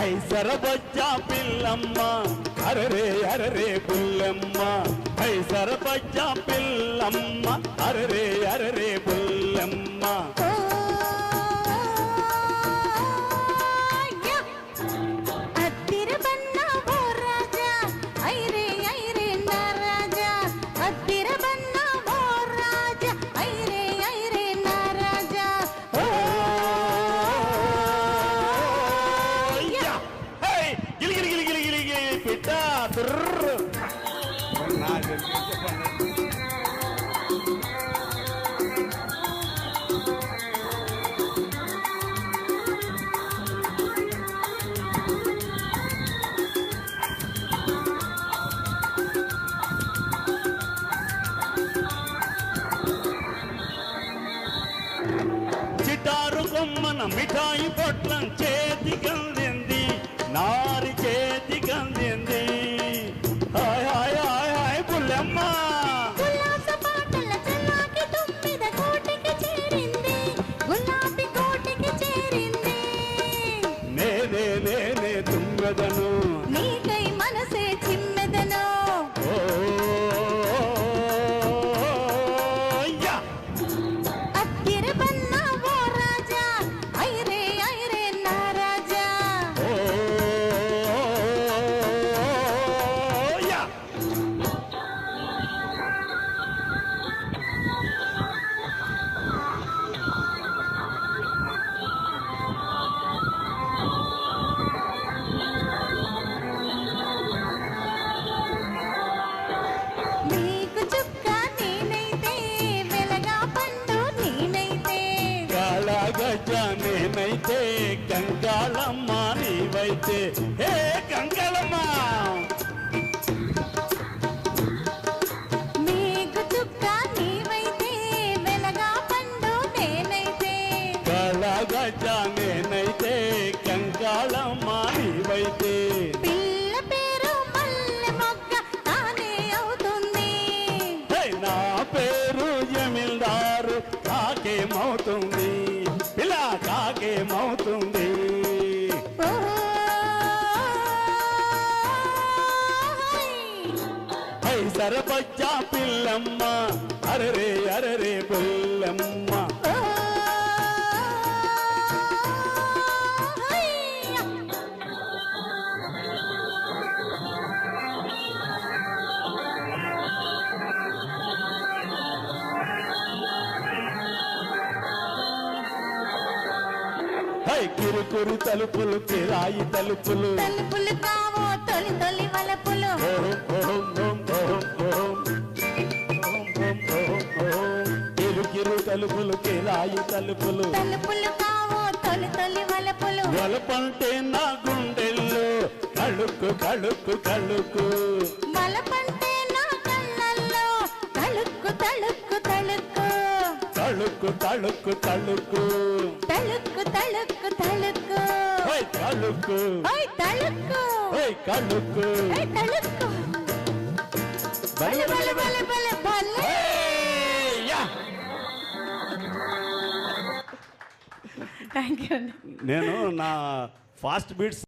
ఐసర బొజ్జా పిల్లమ్మ అరరే అరరే బుల్లెమ్మ ఐసర బొజ్జా పిల్లమ్మ అరరే అరరే బుల్లెమ్మ చిటారు కొమ్మన మిఠాయి పొట్లం చేతికందింది నారి చేతికందింది హాయ్ హాయ్ హాయ్ హాయ్ బుల్లెమ్మ నేనే నేనే తుమ్మెదను నీకై మనసే చిమ్మెదను నేనైతే గంగాళమ్మ నీవైతే హే గంగాళమ్మ నీకు చుక్క నీవైతే వెలగా పండు నేనైతే కళగజ నేనైతే గంగాళమ్మ నీవైతే పిల్ల పేరు మల్లె మొగ్గ తానే అవుతుంది నా పేరు జమీల్దారు కాకేమవుతుంది ఇలా కాకేమవుతుంది ఐసర బొజ్జా పిల్లమ్మ అరరే అరరే బుల్లెమ్మ కిరుకురు తలుపులు కిరాయి తలుపులు తలుపులు కావో తొలి తొలి వలపులు కిరుకిరు తలుపులు కిరాయి తలుపులు తలుపులు కావో తొలి తొలి వలపులు వలపంటే నా గుండెల్లో కళుకు కళుకు కళుకు వలపంటే నా కళ్ళల్లో తళుక్కు తళుక్కు తళుక్కు తళుకు తళుకు తళుకు తళుక్కు తళుక్కు తళుక్కు ఓయ్ తళుకు ఓయ్ తళుక్కు ఓయ్ కళుకు ఓయ్ తళుక్కు బలే బలే బలే బలే బలే థాంక్యూ నేను నా ఫాస్ట్ బీట్స్